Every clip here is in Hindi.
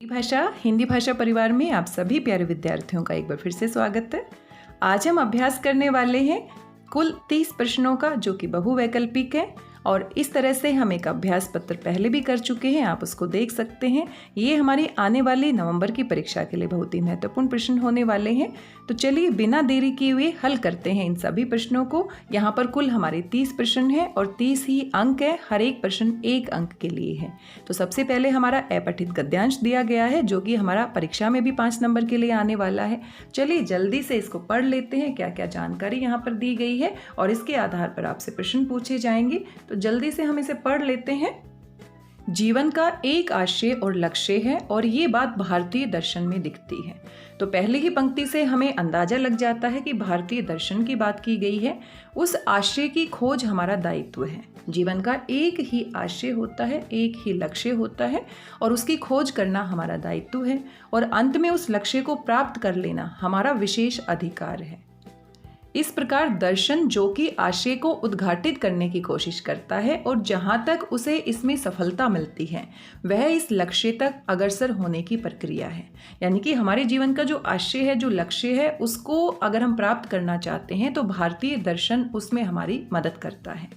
हिंदी भाषा परिवार में आप सभी प्यारे विद्यार्थियों का एक बार फिर से स्वागत है। आज हम अभ्यास करने वाले हैं कुल 30 प्रश्नों का, जो कि बहुवैकल्पिक है। और इस तरह से हम एक अभ्यास पत्र पहले भी कर चुके हैं, आप उसको देख सकते हैं। ये हमारी आने वाली नवंबर की परीक्षा के लिए बहुत ही महत्वपूर्ण प्रश्न होने वाले हैं। तो चलिए बिना देरी किए हुए हल करते हैं इन सभी प्रश्नों को। यहाँ पर कुल हमारे 30 प्रश्न हैं और 30 ही अंक है, हर एक प्रश्न 1 अंक के लिए है। तो सबसे पहले हमारा अपठित गद्यांश दिया गया है, जो कि हमारा परीक्षा में भी 5 नंबर के लिए आने वाला है। चलिए जल्दी से इसको पढ़ लेते हैं, क्या क्या जानकारी यहाँ पर दी गई है और इसके आधार पर आपसे प्रश्न पूछे जाएंगे। तो जल्दी से हम इसे पढ़ लेते हैं। जीवन का एक आशय और लक्ष्य है, और ये बात भारतीय दर्शन में दिखती है। तो पहली ही पंक्ति से हमें अंदाजा लग जाता है कि भारतीय दर्शन की बात की गई है। उस आशय की खोज हमारा दायित्व है। जीवन का एक ही आशय होता है, एक ही लक्ष्य होता है, और उसकी खोज करना हमारा दायित्व है, और अंत में उस लक्ष्य को प्राप्त कर लेना हमारा विशेष अधिकार है। इस प्रकार दर्शन, जो कि आशय को उद्घाटित करने की कोशिश करता है और जहाँ तक उसे इसमें सफलता मिलती है, वह इस लक्ष्य तक अग्रसर होने की प्रक्रिया है। यानी कि हमारे जीवन का जो आशय है, जो लक्ष्य है, उसको अगर हम प्राप्त करना चाहते हैं तो भारतीय दर्शन उसमें हमारी मदद करता है।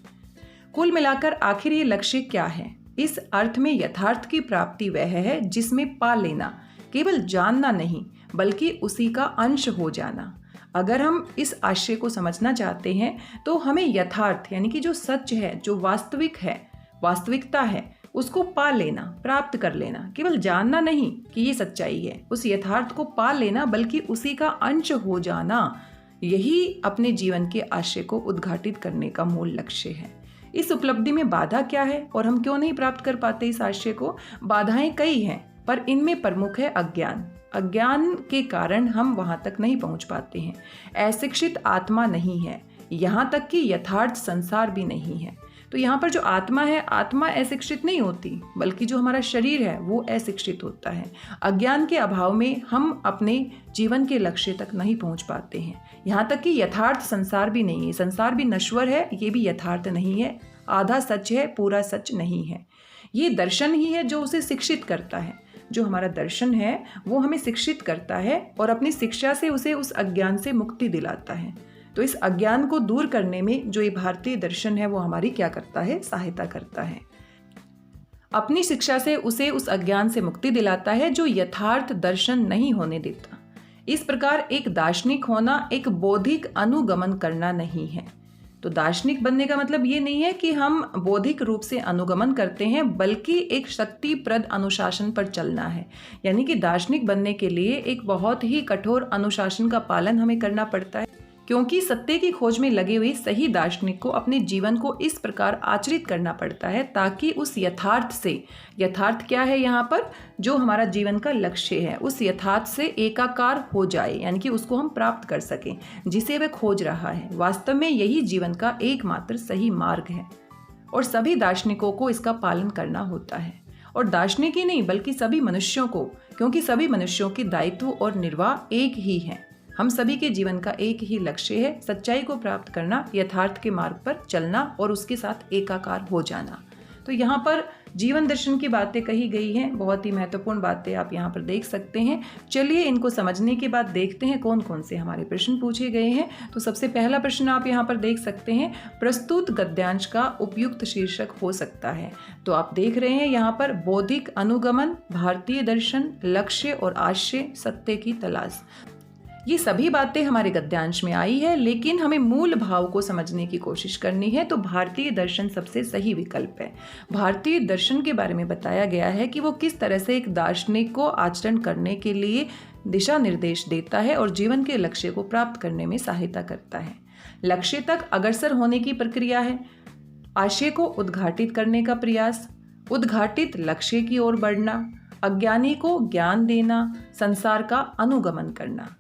कुल मिलाकर आखिर ये लक्ष्य क्या है? इस अर्थ में यथार्थ की प्राप्ति वह है जिसमें पा लेना, केवल जानना नहीं बल्कि उसी का अंश हो जाना। अगर हम इस आशय को समझना चाहते हैं तो हमें यथार्थ, यानी कि जो सच है, जो वास्तविक है, वास्तविकता है, उसको पा लेना, प्राप्त कर लेना। केवल जानना नहीं कि ये सच्चाई है, उस यथार्थ को पा लेना, बल्कि उसी का अंश हो जाना। यही अपने जीवन के आशय को उद्घाटित करने का मूल लक्ष्य है। इस उपलब्धि में बाधा क्या है और हम क्यों नहीं प्राप्त कर पाते इस आशय को? बाधाएं कई हैं, पर इनमें प्रमुख है अज्ञान। अज्ञान के कारण हम वहां तक नहीं पहुंच पाते हैं। अशिक्षित आत्मा नहीं है, यहाँ तक कि यथार्थ संसार भी नहीं है। तो यहाँ पर जो आत्मा है, आत्मा अशिक्षित नहीं होती, बल्कि जो हमारा शरीर है वो अशिक्षित होता है। अज्ञान के अभाव में हम अपने जीवन के लक्ष्य तक नहीं पहुंच पाते हैं। यहाँ तक कि यथार्थ संसार भी नहीं है। संसार भी नश्वर है, ये भी यथार्थ नहीं है। आधा सच है, पूरा सच नहीं है। ये दर्शन ही है जो उसे शिक्षित करता है। जो हमारा दर्शन है वो हमें शिक्षित करता है और अपनी शिक्षा से उसे उस अज्ञान से मुक्ति दिलाता है। तो इस अज्ञान को दूर करने में जो ये भारतीय दर्शन है वो हमारी क्या करता है? सहायता करता है। अपनी शिक्षा से उसे उस अज्ञान से मुक्ति दिलाता है जो यथार्थ दर्शन नहीं होने देता। इस प्रकार एक दार्शनिक होना एक बौद्धिक अनुगमन करना नहीं है। तो दार्शनिक बनने का मतलब ये नहीं है कि हम बौद्धिक रूप से अनुगमन करते हैं, बल्कि एक शक्तिप्रद अनुशासन पर चलना है। यानी कि दार्शनिक बनने के लिए एक बहुत ही कठोर अनुशासन का पालन हमें करना पड़ता है, क्योंकि सत्य की खोज में लगे हुए सही दार्शनिक को अपने जीवन को इस प्रकार आचरित करना पड़ता है ताकि उस यथार्थ से, यथार्थ क्या है यहाँ पर? जो हमारा जीवन का लक्ष्य है, उस यथार्थ से एकाकार हो जाए, यानी कि उसको हम प्राप्त कर सकें जिसे वह खोज रहा है। वास्तव में यही जीवन का एकमात्र सही मार्ग है और सभी दार्शनिकों को इसका पालन करना होता है। और दार्शनिक ही नहीं बल्कि सभी मनुष्यों को, क्योंकि सभी मनुष्यों की दायित्व और निर्वाह एक ही है। हम सभी के जीवन का एक ही लक्ष्य है, सच्चाई को प्राप्त करना, यथार्थ के मार्ग पर चलना और उसके साथ एकाकार हो जाना। तो यहाँ पर जीवन दर्शन की बातें कही गई हैं, बहुत ही महत्वपूर्ण बातें आप यहाँ पर देख सकते हैं। चलिए इनको समझने के बाद देखते हैं कौन कौन से हमारे प्रश्न पूछे गए हैं। तो सबसे पहला प्रश्न आप यहाँ पर देख सकते हैं, प्रस्तुत गद्यांश का उपयुक्त शीर्षक हो सकता है। तो आप देख रहे हैं यहाँ पर बौद्धिक अनुगमन, भारतीय दर्शन, लक्ष्य और आशय, सत्य की तलाश। ये सभी बातें हमारे गद्यांश में आई है, लेकिन हमें मूल भाव को समझने की कोशिश करनी है। तो भारतीय दर्शन सबसे सही विकल्प है। भारतीय दर्शन के बारे में बताया गया है कि वो किस तरह से एक दार्शनिक को आचरण करने के लिए दिशा निर्देश देता है और जीवन के लक्ष्य को प्राप्त करने में सहायता करता है। लक्ष्य तक अग्रसर होने की प्रक्रिया है, आशय को उद्घाटित करने का प्रयास, उद्घाटित लक्ष्य की ओर बढ़ना, अज्ञानी को ज्ञान देना, संसार का अनुगमन करना।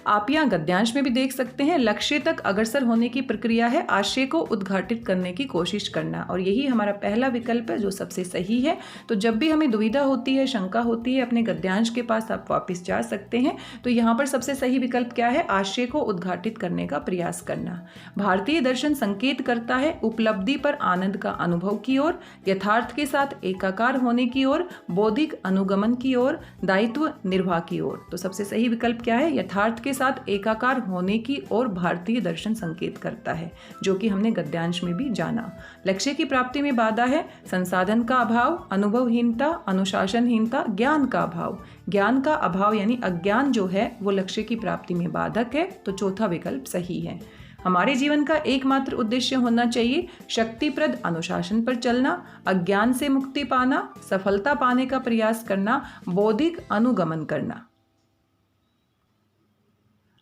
आप यहाँ गद्यांश में भी देख सकते हैं, लक्ष्य तक अग्रसर होने की प्रक्रिया है आशय को उद्घाटित करने की कोशिश करना, और यही हमारा पहला विकल्प है जो सबसे सही है। तो जब भी हमें दुविधा होती है, शंका होती है, अपने गद्यांश के पास आप वापस जा सकते हैं। तो यहाँ पर सबसे सही विकल्प क्या है? आशय को उद्घाटित करने का प्रयास करना। भारतीय दर्शन संकेत करता है उपलब्धि पर आनंद का अनुभव की ओर, यथार्थ के साथ एकाकार होने की ओर, बौद्धिक अनुगमन की ओर, दायित्व निर्वाह की ओर। तो सबसे सही विकल्प क्या है? यथार्थ के साथ एकाकार होने की ओर भारतीय दर्शन संकेत करता है, जो कि हमने गद्यांश में भी जाना। लक्ष्य की प्राप्ति में बाधा है संसाधन का अभाव, अनुभवहीनता, अनुशासनहीनता, ज्ञान का अभाव। ज्ञान का अभाव यानी अज्ञान जो है वो लक्ष्य की प्राप्ति में बाधक है। तो चौथा विकल्प सही है। हमारे जीवन का एकमात्र उद्देश्य होना चाहिए शक्तिप्रद अनुशासन पर चलना, अज्ञान से मुक्ति पाना, सफलता पाने का प्रयास करना, बौद्धिक अनुगमन करना।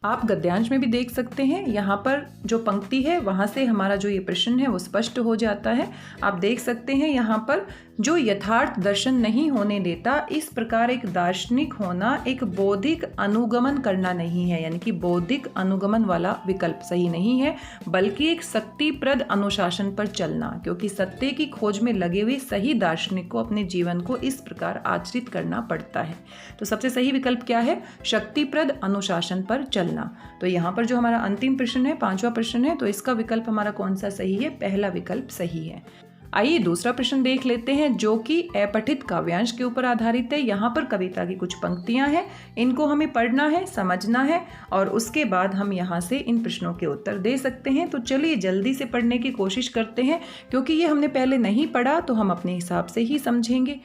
आप गद्यांश में भी देख सकते हैं, यहाँ पर जो पंक्ति है वहाँ से हमारा जो ये प्रश्न है वो स्पष्ट हो जाता है। आप देख सकते हैं यहाँ पर जो यथार्थ दर्शन नहीं होने देता, इस प्रकार एक दार्शनिक होना एक बौद्धिक अनुगमन करना नहीं है, यानी कि बौद्धिक अनुगमन वाला विकल्प सही नहीं है, बल्कि एक शक्तिप्रद अनुशासन पर चलना, क्योंकि सत्य की खोज में लगे हुए सही दार्शनिक को अपने जीवन को इस प्रकार आचरित करना पड़ता है। तो सबसे सही विकल्प क्या है? शक्तिप्रद अनुशासन पर चलना। तो यहाँ पर जो हमारा अंतिम प्रश्न है, पांचवा प्रश्न है, तो इसका विकल्प हमारा कौन सा सही है? पहला विकल्प सही है। आइए दूसरा प्रश्न देख लेते हैं, जो कि अपठित काव्यांश के ऊपर आधारित है। यहाँ पर कविता की कुछ पंक्तियां हैं, इनको हमें पढ़ना है, समझना है, और उसके बाद हम यहाँ से इन प्रश्नों के उत्तर दे सकते हैं। तो चलिए जल्दी से पढ़ने की कोशिश करते हैं, क्योंकि ये हमने पहले नहीं पढ़ा, तो हम अपने हिसाब से ही समझेंगे।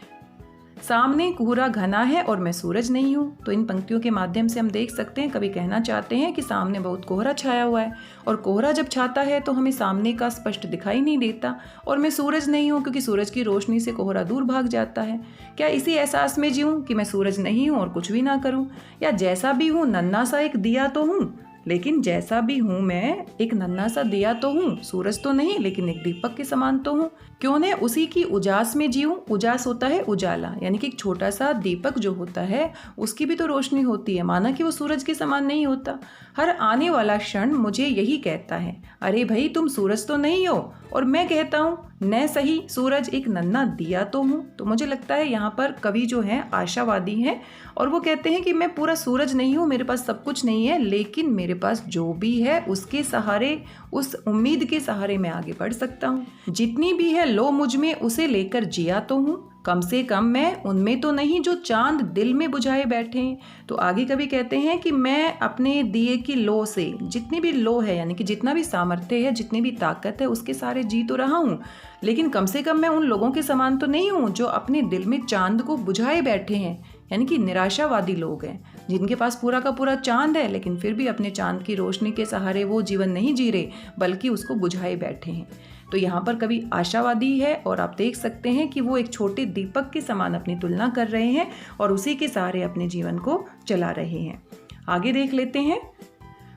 सामने कोहरा घना है और मैं सूरज नहीं हूँ। तो इन पंक्तियों के माध्यम से हम देख सकते हैं, कवि कहना चाहते हैं कि सामने बहुत कोहरा छाया हुआ है, और कोहरा जब छाता है तो हमें सामने का स्पष्ट दिखाई नहीं देता, और मैं सूरज नहीं हूँ क्योंकि सूरज की रोशनी से कोहरा दूर भाग जाता है। क्या इसी एहसास में जीऊँ कि मैं सूरज नहीं हूँ और कुछ भी ना करूँ, या जैसा भी हूँ नन्हा सा एक दिया तो हूँ, लेकिन जैसा भी हूँ मैं एक नन्हा सा दिया तो हूँ, सूरज तो नहीं लेकिन एक दीपक के समान तो हूँ। क्यों न उसी की उजास में जीऊँ। उजास होता है उजाला, यानी कि एक छोटा सा दीपक जो होता है उसकी भी तो रोशनी होती है, माना कि वो सूरज के समान नहीं होता। हर आने वाला क्षण मुझे यही कहता है, अरे भाई तुम सूरज तो नहीं हो, और मैं कहता हूँ न सही सूरज एक नन्हा दिया तो हूँ। तो मुझे लगता है यहाँ पर कवि जो है आशावादी हैं, और वो कहते हैं कि मैं पूरा सूरज नहीं हूँ, मेरे पास सब कुछ नहीं है, लेकिन मेरे पास जो भी है उसके सहारे, उस उम्मीद के सहारे मैं आगे बढ़ सकता हूँ। जितनी भी है लो मुझ में उसे लेकर जिया तो हूँ, कम से कम मैं उनमें तो नहीं जो चांद दिल में बुझाए बैठे हैं। तो आगे कवि कहते हैं कि मैं अपने दिए की लो से, जितनी भी लो है यानी कि जितना भी सामर्थ्य है, जितनी भी ताकत है, उसके सारे जी तो रहा हूँ, लेकिन कम से कम मैं उन लोगों के समान तो नहीं हूँ जो अपने दिल में चांद को बुझाए बैठे हैं, यानी कि निराशावादी लोग हैं, जिनके पास पूरा का पूरा चांद है लेकिन फिर भी अपने चांद की रोशनी के सहारे वो जीवन नहीं जी रहे, बल्कि उसको बुझाए बैठे हैं। तो यहाँ पर कवि आशावादी है, और आप देख सकते हैं कि वो एक छोटे दीपक के समान अपनी तुलना कर रहे हैं और उसी के सहारे अपने जीवन को चला रहे हैं। आगे देख लेते हैं।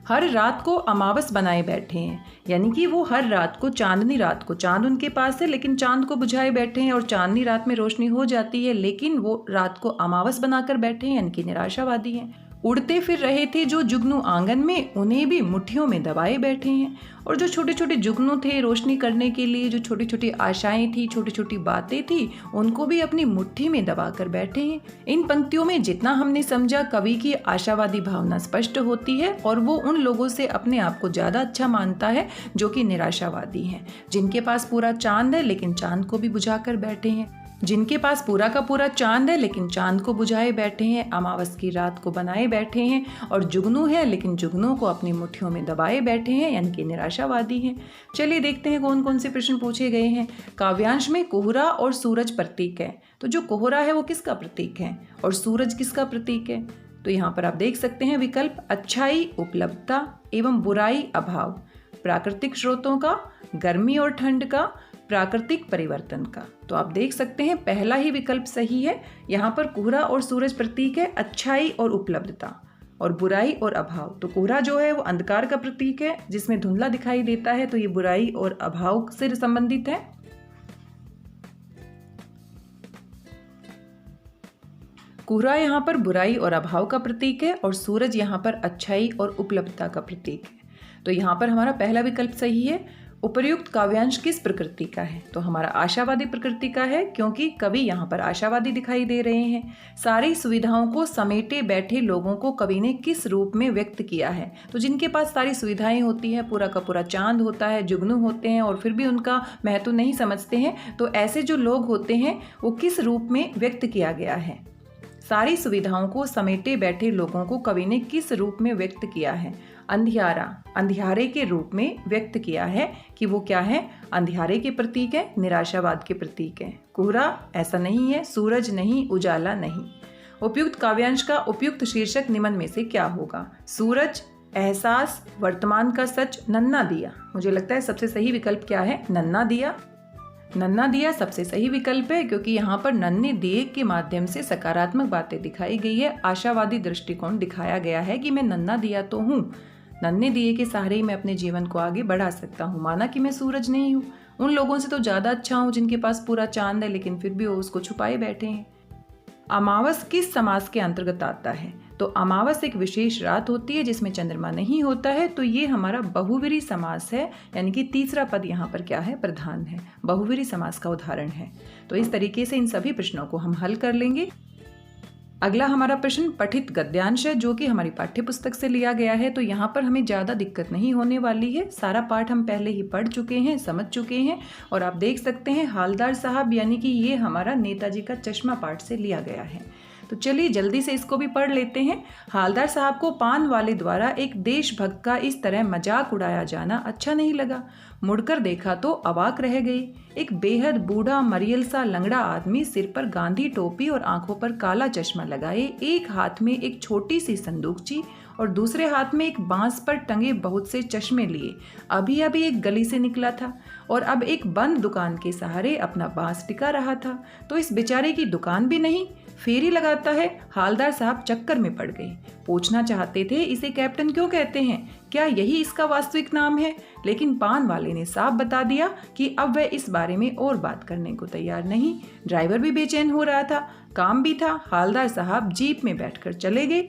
हर रात को अमावस बनाए बैठे हैं, यानी कि वो हर रात को, चांदनी रात को, चांद उनके पास है लेकिन चांद को बुझाए बैठे हैं, और चांदनी रात में रोशनी हो जाती है, लेकिन वो रात को अमावस बनाकर बैठे हैं, यानी कि निराशावादी हैं। उड़ते फिर रहे थे जो जुगनू आंगन में, उन्हें भी मुट्ठियों में दबाए बैठे हैं। और जो छोटे छोटे जुगनू थे रोशनी करने के लिए, जो छोटी छोटी आशाएं थी, छोटी छोटी बातें थी, उनको भी अपनी मुट्ठी में दबा कर बैठे हैं। इन पंक्तियों में जितना हमने समझा, कवि की आशावादी भावना स्पष्ट होती है, और वो उन लोगों से अपने आप को ज़्यादा अच्छा मानता है जो कि निराशावादी हैं, जिनके पास पूरा चांद है लेकिन चांद को भी बुझा कर बैठे हैं, जिनके पास पूरा का पूरा चांद है लेकिन चांद को बुझाए बैठे हैं, अमावस की रात को बनाए बैठे हैं, और जुगनू है लेकिन जुगनू को अपनी मुट्ठियों में दबाए बैठे हैं, यानी कि निराशावादी हैं। चलिए देखते हैं कौन कौन से प्रश्न पूछे गए हैं। काव्यांश में कोहरा और सूरज प्रतीक है, तो जो कोहरा है वो किसका प्रतीक है और सूरज किसका प्रतीक है? तो यहाँ पर आप देख सकते हैं विकल्प अच्छाई उपलब्धता एवं बुराई अभाव, प्राकृतिक स्रोतों का, गर्मी और ठंड का, प्राकृतिक परिवर्तन का। तो आप देख सकते हैं पहला ही विकल्प सही है। यहाँ पर कोहरा और सूरज प्रतीक है अच्छाई और उपलब्धता, और बुराई और अभाव। तो कोहरा जो है वो अंधकार का प्रतीक है, जिसमें धुंधला दिखाई देता है, तो ये बुराई और अभाव से संबंधित है। कोहरा यहाँ पर बुराई और अभाव का प्रतीक है और सूरज यहाँ पर अच्छाई और उपलब्धता का प्रतीक है। तो यहाँ पर हमारा पहला विकल्प सही है। उपर्युक्त काव्यांश किस प्रकृति का है? तो हमारा आशावादी प्रकृति का है, क्योंकि कवि यहाँ पर आशावादी दिखाई दे रहे हैं। सारी सुविधाओं को समेटे बैठे लोगों को कवि ने किस रूप में व्यक्त किया है? तो जिनके पास सारी सुविधाएं होती है, पूरा का पूरा चांद होता है, जुगनू होते हैं और फिर भी उनका महत्व नहीं समझते हैं, तो ऐसे जो लोग होते हैं वो किस रूप में व्यक्त किया गया है? सारी सुविधाओं को समेटे बैठे लोगों को कवि ने किस रूप में व्यक्त किया है? अंधियारा, अंधियारे के रूप में व्यक्त किया है कि वो क्या है? अंधियारे के प्रतीक है, निराशावाद के प्रतीक है। कोहरा ऐसा नहीं है, सूरज नहीं, उजाला नहीं। उपयुक्त काव्यांश का उपयुक्त शीर्षक निम्न में से क्या होगा? सूरज, एहसास, वर्तमान का सच, नन्ना दिया। मुझे लगता है सबसे सही विकल्प क्या है? नन्ना दिया। नन्ना दिया सबसे सही विकल्प है, क्योंकि यहाँ पर नन्हे दिए के माध्यम से सकारात्मक बातें दिखाई गई है, आशावादी दृष्टिकोण दिखाया गया है कि मैं नन्ना दिया तो हूँ, नन्हे दिए के सहारे ही मैं अपने जीवन को आगे बढ़ा सकता हूँ। माना कि मैं सूरज नहीं हूँ, उन लोगों से तो ज़्यादा अच्छा हूँ जिनके पास पूरा चांद है, लेकिन फिर भी वो उसको छुपाए बैठे हैं। अमावस किस समास के अंतर्गत आता है? तो अमावस एक विशेष रात होती है जिसमें चंद्रमा नहीं होता है, तो ये हमारा बहुव्रीहि समास है, यानी कि तीसरा पद यहाँ पर क्या है? प्रधान है, बहुव्रीहि समास का उदाहरण है। तो इस तरीके से इन सभी प्रश्नों को हम हल कर लेंगे। अगला हमारा प्रश्न पठित गद्यांश है, जो कि हमारी पाठ्य पुस्तक से लिया गया है। तो यहाँ पर हमें ज़्यादा दिक्कत नहीं होने वाली है, सारा पाठ हम पहले ही पढ़ चुके हैं, समझ चुके हैं। और आप देख सकते हैं हालदार साहब, यानी कि ये हमारा नेताजी का चश्मा पाठ से लिया गया है। तो चलिए जल्दी से इसको भी पढ़ लेते हैं। हालदार साहब को पान वाले द्वारा एक देशभक्त का इस तरह मजाक उड़ाया जाना अच्छा नहीं लगा। मुड़कर देखा तो अवाक रह गई। एक बेहद बूढ़ा मरियल सा लंगड़ा आदमी, सिर पर गांधी टोपी और आंखों पर काला चश्मा लगाए, एक हाथ में एक छोटी सी संदूकची और दूसरे हाथ में एक बांस पर टंगे बहुत से चश्मे लिए अभी अभी एक गली से निकला था और अब एक बंद दुकान के सहारे अपना बांस टिका रहा था। तो इस बेचारे की दुकान भी नहीं, फेरी लगाता है। हालदार साहब चक्कर में पड़ गए। पूछना चाहते थे इसे कैप्टन क्यों कहते हैं, क्या यही इसका वास्तविक नाम है? लेकिन पान वाले ने साफ बता दिया कि अब वह इस बारे में और बात करने को तैयार नहीं। ड्राइवर भी बेचैन हो रहा था, काम भी था। हालदार साहब जीप में बैठकर चले गए।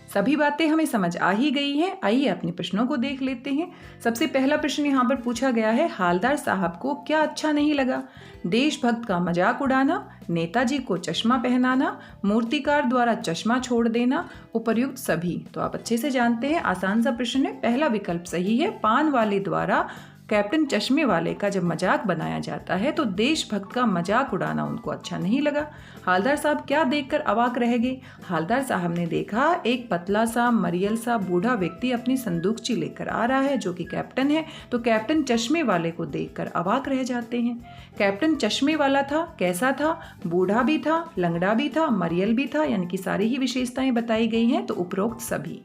सभी बातें हमें समझ आ ही गई हैं। आइए अपने प्रश्नों को देख लेते हैं। सबसे पहला प्रश्न यहाँ पर पूछा गया है, हालदार साहब को क्या अच्छा नहीं लगा? देशभक्त का मजाक उड़ाना, नेताजी को चश्मा पहनाना, मूर्तिकार द्वारा चश्मा छोड़ देना, उपर्युक्त सभी। तो आप अच्छे से जानते हैं, आसान सा प्रश्न है। पहला विकल्प सही है। पान वाले द्वारा कैप्टन चश्मे वाले का जब मजाक बनाया जाता है तो देशभक्त का मजाक उड़ाना उनको अच्छा नहीं लगा। हालदार साहब क्या देखकर अवाक रह गए? हालदार साहब ने देखा एक पतला सा मरियल सा बूढ़ा व्यक्ति अपनी संदूकची लेकर आ रहा है, जो कि कैप्टन है। तो कैप्टन चश्मे वाले को देखकर अवाक रह जाते हैं। कैप्टन चश्मे वाला था, कैसा था? बूढ़ा भी था, लंगड़ा भी था, मरियल भी था, यानी कि सारी ही विशेषताएं बताई गई हैं। तो उपरोक्त सभी।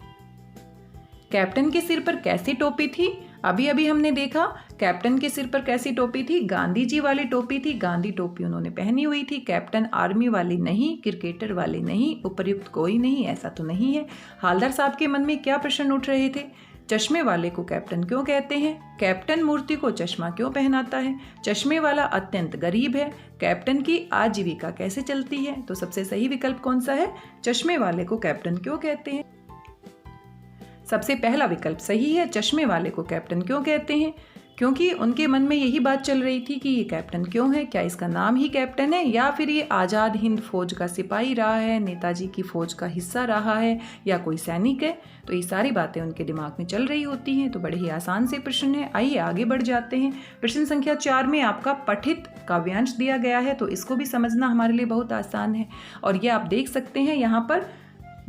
कैप्टन के सिर पर कैसी टोपी थी? अभी अभी हमने देखा कैप्टन के सिर पर कैसी टोपी थी? गांधी जी वाली टोपी थी। गांधी टोपी उन्होंने पहनी हुई थी। कैप्टन आर्मी वाली नहीं, क्रिकेटर वाली नहीं, उपर्युक्त कोई नहीं, ऐसा तो नहीं है। हालदार साहब के मन में क्या प्रश्न उठ रहे थे? चश्मे वाले को कैप्टन क्यों कहते हैं? कैप्टन मूर्ति को चश्मा क्यों पहनाता है? चश्मे वाला अत्यंत गरीब है। कैप्टन की आजीविका कैसे चलती है? तो सबसे सही विकल्प कौन सा है? चश्मे वाले को कैप्टन क्यों कहते हैं? सबसे पहला विकल्प सही है। चश्मे वाले को कैप्टन क्यों कहते हैं? क्योंकि उनके मन में यही बात चल रही थी कि ये कैप्टन क्यों है, क्या इसका नाम ही कैप्टन है, या फिर ये आज़ाद हिंद फौज का सिपाही रहा है, नेताजी की फौज का हिस्सा रहा है, या कोई सैनिक है। तो ये सारी बातें उनके दिमाग में चल रही होती हैं। तो बड़े ही आसान से प्रश्न है। आइए आगे बढ़ जाते हैं। प्रश्न संख्या 4 में आपका पठित काव्यांश दिया गया है, तो इसको भी समझना हमारे लिए बहुत आसान है। और ये आप देख सकते हैं यहाँ पर,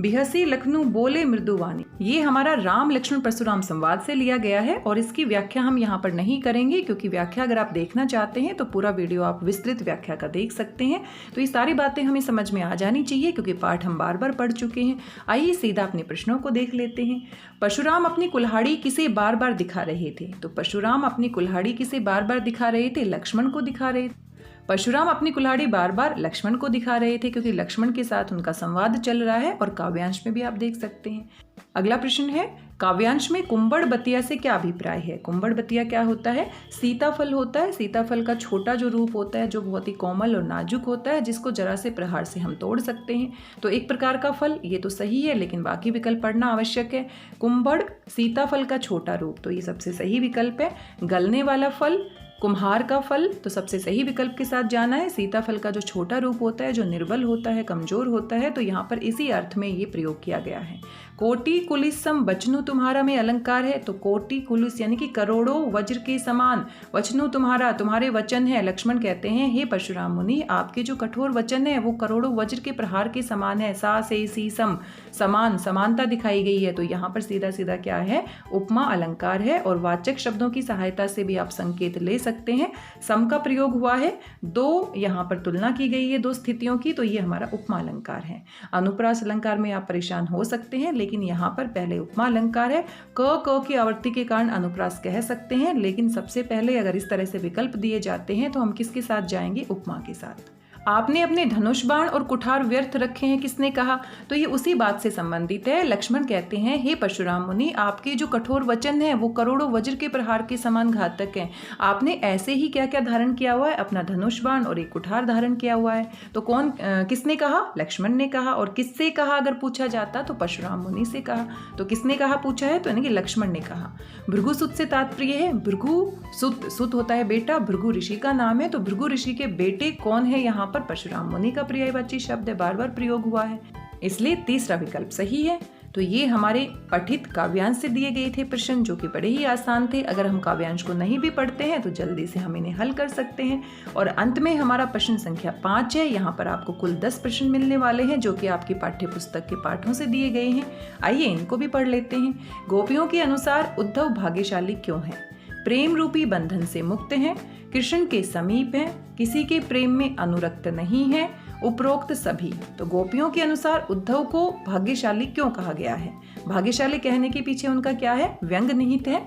बिहसी लखनऊ बोले मृदुवानी, ये हमारा राम लक्ष्मण परशुराम संवाद से लिया गया है। और इसकी व्याख्या हम यहाँ पर नहीं करेंगे, क्योंकि व्याख्या अगर आप देखना चाहते हैं तो पूरा वीडियो आप विस्तृत व्याख्या का देख सकते हैं। तो ये सारी बातें हमें समझ में आ जानी चाहिए, क्योंकि पाठ हम बार बार पढ़ चुके हैं। आइए सीधा अपने प्रश्नों को देख लेते हैं। परशुराम अपनी कुल्हाड़ी किसे बार बार दिखा रहे थे? तो परशुराम अपनी कुल्हाड़ी किसे बार बार दिखा रहे थे? लक्ष्मण को दिखा रहे थे। परशुराम अपनी कुल्हाड़ी बार बार लक्ष्मण को दिखा रहे थे क्योंकि लक्ष्मण के साथ उनका संवाद चल रहा है और काव्यांश में भी आप देख सकते हैं। अगला प्रश्न है, काव्यांश में कुंबड़ बतिया से क्या अभिप्राय है? कुंबड़ बतिया क्या होता है? सीताफल होता है। सीताफल का छोटा जो रूप होता है, जो बहुत ही कोमल और नाजुक होता है, जिसको जरा से प्रहार से हम तोड़ सकते हैं। तो एक प्रकार का फल, ये तो सही है, लेकिन बाकी विकल्प पढ़ना आवश्यक है। कुंबड़, सीताफल का छोटा रूप, तो ये सबसे सही विकल्प है। गलने वाला फल, कुम्हार का फल, तो सबसे सही विकल्प के साथ जाना है। सीताफल का जो छोटा रूप होता है, जो निर्बल होता है, कमजोर होता है, तो यहाँ पर इसी अर्थ में ये प्रयोग किया गया है। कोटि कुलिस सम वचनु तुम्हारा में अलंकार है, तो कोटि कुलिस यानी कि करोड़ों वज्र के समान। वचनु तुम्हारा, तुम्हारे वचन है। लक्ष्मण कहते हैं, हे परशुराम मुनि, आपके जो कठोर वचन है वो करोड़ों वज्र के प्रहार के समान है। सा से सी सम, समान, समानता दिखाई गई है। तो यहाँ पर सीधा सीधा क्या है? उपमा अलंकार है। और वाचक शब्दों की सहायता से भी आप संकेत ले सकते हैं। सम का प्रयोग हुआ है, दो यहाँ पर तुलना की गई है दो स्थितियों की, तो ये हमारा उपमा अलंकार है। अनुप्रास अलंकार में आप परेशान हो सकते हैं, लेकिन यहाँ पर पहले उपमा अलंकार है। क की आवृत्ति के कारण अनुप्रास कह सकते हैं, लेकिन सबसे पहले अगर इस तरह से विकल्प दिए जाते हैं तो हम किसके साथ जाएंगे? उपमा के साथ। आपने अपने धनुष बाण और कुठार व्यर्थ रखे हैं, किसने कहा? तो ये उसी बात से संबंधित है। लक्ष्मण कहते हैं, हे परशुराम मुनि, आपके जो कठोर वचन है वो करोड़ों वज्र के प्रहार के समान घातक हैं। आपने ऐसे ही क्या क्या धारण किया हुआ है? अपना धनुष बाण और एक कुठार धारण किया हुआ है। तो कौन किसने कहा? लक्ष्मण ने कहा। और किससे कहा अगर पूछा जाता तो परशुराम मुनि से कहा। तो किसने कहा पूछा है? तो यानी कि लक्ष्मण ने कहा। भृगु सुत से तात्पर्य है, भृगु सुत, सुत होता है बेटा, भृगु ऋषि का नाम है। तो भृगु ऋषि के बेटे कौन है? यहाँ पर परशुराम मुनि का पर्यायवाची शब्द है, बार बार प्रयोग हुआ है, इसलिए तीसरा विकल्प सही है। तो ये हमारे पठित काव्यांश से दिए गए थे प्रश्न, जो कि बड़े ही आसान थे। अगर हम काव्यांश को नहीं भी पढ़ते हैं तो जल्दी से हम इन्हें हल कर सकते हैं। और अंत में हमारा प्रश्न संख्या 5 है। यहाँ पर आपको कुल 10 प्रश्न मिलने वाले हैं, जो कि आपकी पाठ्य पुस्तक के पाठों से दिए गए हैं। आइए इनको भी पढ़ लेते हैं। गोपियों के अनुसार उद्धव भाग्यशाली क्यों है? प्रेम रूपी बंधन से मुक्त हैं, कृष्ण के समीप हैं, किसी के प्रेम में अनुरक्त नहीं है, उपरोक्त सभी। तो गोपियों के अनुसार उद्धव को भाग्यशाली क्यों कहा गया है? भाग्यशाली कहने के पीछे उनका क्या है? व्यंग निहित है।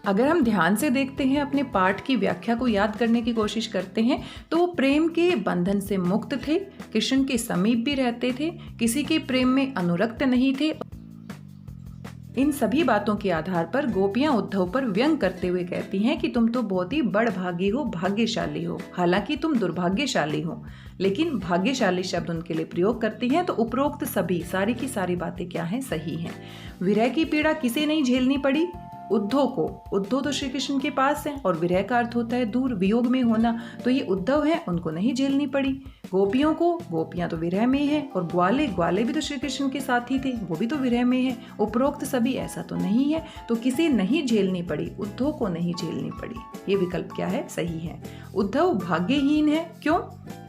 अगर हम ध्यान से देखते हैं, अपने पाठ की व्याख्या को याद करने की कोशिश करते हैं, तो वो प्रेम के बंधन से मुक्त थे, कृष्ण के समीप भी रहते थे, किसी के प्रेम में अनुरक्त नहीं थे। इन सभी बातों के आधार पर गोपियां उद्धव पर व्यंग करते हुए कहती हैं कि तुम तो बहुत ही बड़भागी हो, भाग्यशाली हो, हालांकि तुम दुर्भाग्यशाली हो। लेकिन भाग्यशाली शब्द उनके लिए प्रयोग करती हैं। तो उपरोक्त सभी, सारी की सारी बातें क्या हैं? सही हैं। विरह की पीड़ा किसे नहीं झेलनी पड़ी? उद्धव को। उद्धव तो श्री कृष्ण के पास है और विरह का अर्थ होता है दूर, वियोग में होना, तो ये उद्धव है, उनको नहीं झेलनी पड़ी। गोपियों को, गोपियां तो विरह में है। और ग्वाले, ग्वाले भी तो श्री कृष्ण के साथ ही थे, वो भी तो विरह में है। उपरोक्त सभी ऐसा तो नहीं है, तो किसे नहीं झेलनी पड़ी? उद्धव को नहीं झेलनी पड़ी। ये विकल्प क्या है? सही है। उद्धव भाग्यहीन है, क्यों?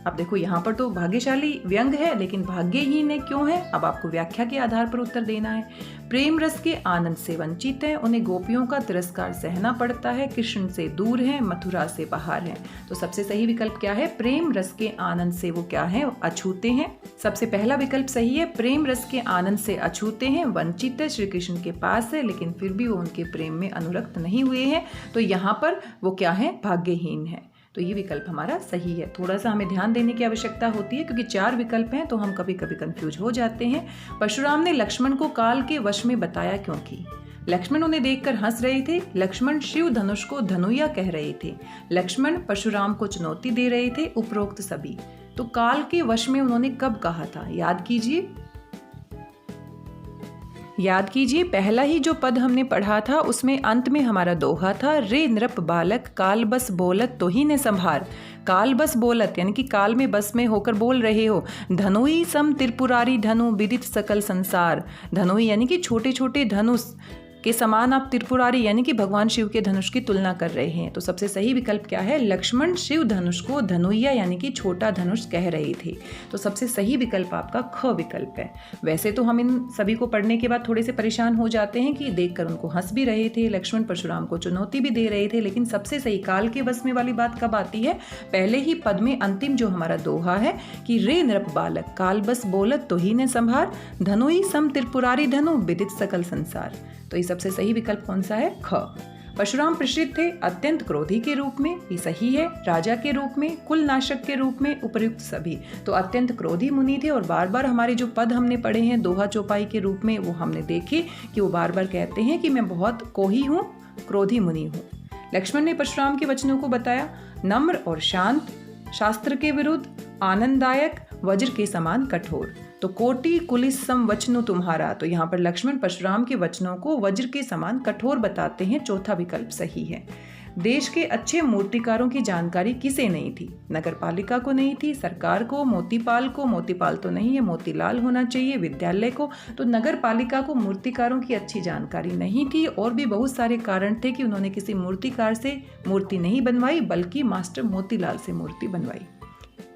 अब देखो यहाँ पर तो भाग्यशाली व्यंग है, लेकिन भाग्यहीन है क्यों है? अब आपको व्याख्या के आधार पर उत्तर देना है। प्रेम रस के आनंद से वंचित है, उन्हें गोपियों का तिरस्कार सहना पड़ता है, कृष्ण से दूर है, मथुरा से बाहर है। तो सबसे सही विकल्प क्या है? प्रेम रस के आनंद से वो क्या है? अछूते हैं। सबसे पहला विकल्प सही है। प्रेम रस के आनंद से अछूते हैं, वंचित है, श्री कृष्ण के पास है, लेकिन फिर भी वो उनके प्रेम में अनुरक्त नहीं हुए हैं। तो यहाँ पर वो क्या है? भाग्यहीन है। तो ये विकल्प हमारा सही है। थोड़ा सा हमें ध्यान देने की आवश्यकता होती है, क्योंकि 4 विकल्प हैं तो हम कभी कभी कंफ्यूज हो जाते हैं। परशुराम ने लक्ष्मण को काल के वश में बताया क्योंकि? लक्ष्मण उन्हें देखकर हंस रहे थे, लक्ष्मण शिव धनुष को धनुया कह रहे थे, लक्ष्मण परशुराम को चुनौती दे रहे थे, उपरोक्त सभी। तो काल के वश में उन्होंने कब कहा था? याद कीजिए, याद कीजिए, पहला ही जो पद हमने पढ़ा था उसमें अंत में हमारा दोहा था, रे नृप बालक काल बस बोलत तो ही ने संभार। काल बस बोलत यानी कि काल में बस में होकर बोल रहे हो। धनुई सम त्रिपुरारी धनु विदित सकल संसार। धनुई यानी कि छोटे छोटे धनुष के समान आप त्रिपुरारी यानी कि भगवान शिव के धनुष की तुलना कर रहे हैं। तो सबसे सही विकल्प क्या है? लक्ष्मण शिव धनुष को धनुया यानी कि छोटा धनुष कह रहे थे। तो सबसे सही विकल्प आपका ख विकल्प है। वैसे तो हम इन सभी को पढ़ने के बाद थोड़े से परेशान हो जाते हैं कि देखकर उनको हंस भी रहे थे, लक्ष्मण परशुराम को चुनौती भी दे रहे थे, लेकिन सबसे सही काल के वश में वाली बात कब आती है? पहले ही पद में अंतिम जो हमारा दोहा है कि रे नृप बालक काल बस बोलत तो ही ने संभार, धनुई सम त्रिपुरारी धनु विदित सकल संसार। तो ये सबसे सही विकल्प कौन सा है? ख। परशुराम प्रसिद्ध थे अत्यंत क्रोधी के रूप में, ये सही है। राजा के रूप में, कुल नाशक के रूप में, उपर्युक्त सभी। तो अत्यंत क्रोधी मुनि थे और बार बार हमारे जो पद हमने पढ़े हैं दोहा चौपाई के रूप में, वो हमने देखे कि वो बार बार कहते हैं कि मैं बहुत कोही हूँ, क्रोधी मुनि हूँ। लक्ष्मण ने परशुराम के वचनों को बताया, नम्र और शांत, शास्त्र के विरुद्ध, आनंददायक, वज्र के समान कठोर। तो कोटि कुलिस सम वचनो तुम्हारा, तो यहाँ पर लक्ष्मण परशुराम के वचनों को वज्र के समान कठोर बताते हैं। चौथा विकल्प सही है। देश के अच्छे मूर्तिकारों की जानकारी किसे नहीं थी? नगर पालिका को नहीं थी, सरकार को, मोतीपाल को, मोतीपाल तो नहीं है, मोतीलाल होना चाहिए, विद्यालय को। तो नगर पालिका को मूर्तिकारों की अच्छी जानकारी नहीं थी और भी बहुत सारे कारण थे कि उन्होंने किसी मूर्तिकार से मूर्ति नहीं बनवाई बल्कि मास्टर मोतीलाल से मूर्ति बनवाई।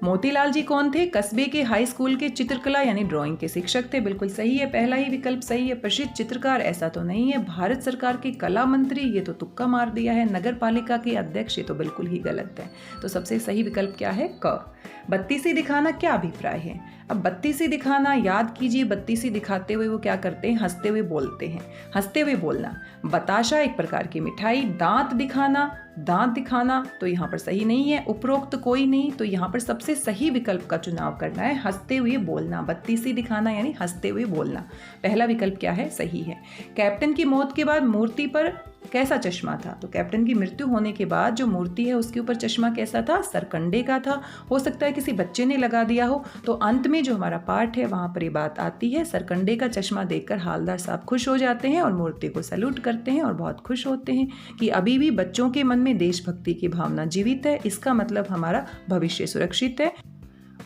मोतीलाल जी कौन थे? कस्बे के हाई स्कूल के चित्रकला यानी ड्राइंग के शिक्षक थे। बिल्कुल सही है, पहला ही विकल्प सही है। प्रसिद्ध चित्रकार ऐसा तो नहीं है। भारत सरकार के कला मंत्री, ये तो तुक्का मार दिया है। नगर पालिका के अध्यक्ष, ये तो बिल्कुल ही गलत है। तो सबसे सही विकल्प क्या है? क। बत्तीसी दिखाना क्या अभिप्राय है? अब बत्तीसी दिखाना याद कीजिए, बत्तीसी दिखाते हुए वो क्या करते हैं? हंसते हुए बोलते हैं। हंसते हुए बोलना। बताशा एक प्रकार की मिठाई। दांत दिखाना, दांत दिखाना, तो यहाँ पर सही नहीं है। उपरोक्त कोई नहीं, तो यहाँ पर सबसे सही विकल्प का चुनाव करना है, हंसते हुए बोलना। बत्तीसी दिखाना यानी हंसते हुए बोलना। पहला विकल्प क्या है? सही है। कैप्टन की मौत के बाद मूर्ति पर कैसा चश्मा था? तो कैप्टन की मृत्यु होने के बाद जो मूर्ति है उसके ऊपर चश्मा कैसा था? सरकंडे का था। हो सकता है किसी बच्चे ने लगा दिया हो। तो अंत में जो हमारा पाठ है वहां पर ये बात आती है, सरकंडे का चश्मा देखकर हालदार साहब खुश हो जाते हैं और मूर्ति को सैल्यूट करते हैं और बहुत खुश होते हैं कि अभी भी बच्चों के मन में देशभक्ति की भावना जीवित है। इसका मतलब हमारा भविष्य सुरक्षित है।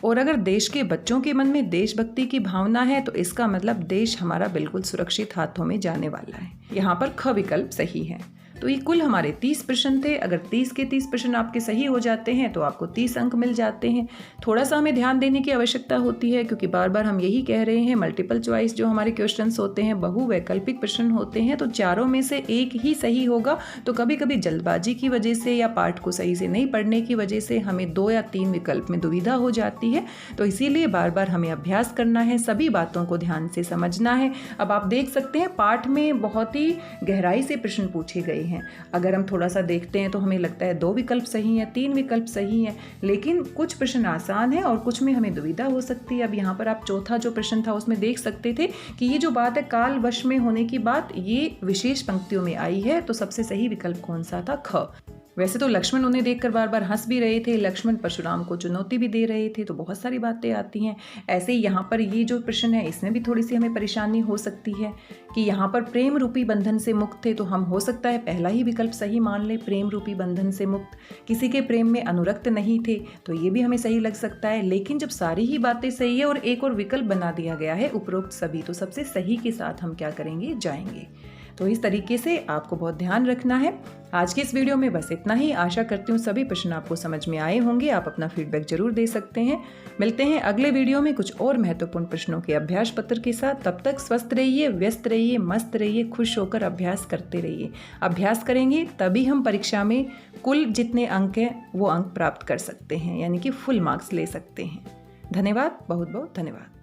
और अगर देश के बच्चों के मन में देशभक्ति की भावना है तो इसका मतलब देश हमारा बिल्कुल सुरक्षित हाथों में जाने वाला है। यहाँ पर ख विकल्प सही है। तो ये कुल हमारे 30 प्रश्न थे। अगर 30 के 30 प्रश्न आपके सही हो जाते हैं तो आपको 30 अंक मिल जाते हैं। थोड़ा सा हमें ध्यान देने की आवश्यकता होती है क्योंकि बार बार हम यही कह रहे हैं, मल्टीपल चॉइस जो हमारे क्वेश्चंस होते हैं, बहुवैकल्पिक प्रश्न होते हैं, तो चारों में से एक ही सही होगा। तो कभी कभी जल्दबाजी की वजह से या पाठ को सही से नहीं पढ़ने की वजह से हमें 2 या 3 विकल्प में दुविधा हो जाती है। तो इसीलिए बार बार हमें अभ्यास करना है, सभी बातों को ध्यान से समझना है। अब आप देख सकते हैं पाठ में बहुत ही गहराई से प्रश्न पूछे गए हैं। अगर हम थोड़ा सा देखते हैं तो हमें लगता है 2 विकल्प सही हैं, 3 विकल्प सही हैं, लेकिन कुछ प्रश्न आसान है और कुछ में हमें दुविधा हो सकती है। अब यहाँ पर आप चौथा जो प्रश्न था उसमें देख सकते थे कि ये जो बात है काल वश में होने की बात, ये विशेष पंक्तियों में आई है। तो सबसे सही विकल्प कौन सा था? ख। वैसे तो लक्ष्मण उन्हें देखकर बार बार हंस भी रहे थे, लक्ष्मण परशुराम को चुनौती भी दे रहे थे, तो बहुत सारी बातें आती हैं। ऐसे ही यहाँ पर ये जो प्रश्न है इसमें भी थोड़ी सी हमें परेशानी हो सकती है कि यहाँ पर प्रेम रूपी बंधन से मुक्त थे, तो हम हो सकता है पहला ही विकल्प सही मान ले, प्रेम रूपी बंधन से मुक्त। किसी के प्रेम में अनुरक्त नहीं थे, तो ये भी हमें सही लग सकता है। लेकिन जब सारी ही बातें सही है और एक और विकल्प बना दिया गया है उपरोक्त सभी, तो सबसे सही के साथ हम क्या करेंगे? जाएंगे। तो इस तरीके से आपको बहुत ध्यान रखना है। आज के इस वीडियो में बस इतना ही। आशा करती हूँ सभी प्रश्न आपको समझ में आए होंगे। आप अपना फीडबैक जरूर दे सकते हैं। मिलते हैं अगले वीडियो में कुछ और महत्वपूर्ण प्रश्नों के अभ्यास पत्र के साथ। तब तक स्वस्थ रहिए, व्यस्त रहिए, मस्त रहिए, खुश होकर अभ्यास करते रहिए। अभ्यास करेंगे तभी हम परीक्षा में कुल जितने अंक हैं वो अंक प्राप्त कर सकते हैं, यानी कि फुल मार्क्स ले सकते हैं। धन्यवाद, बहुत बहुत धन्यवाद।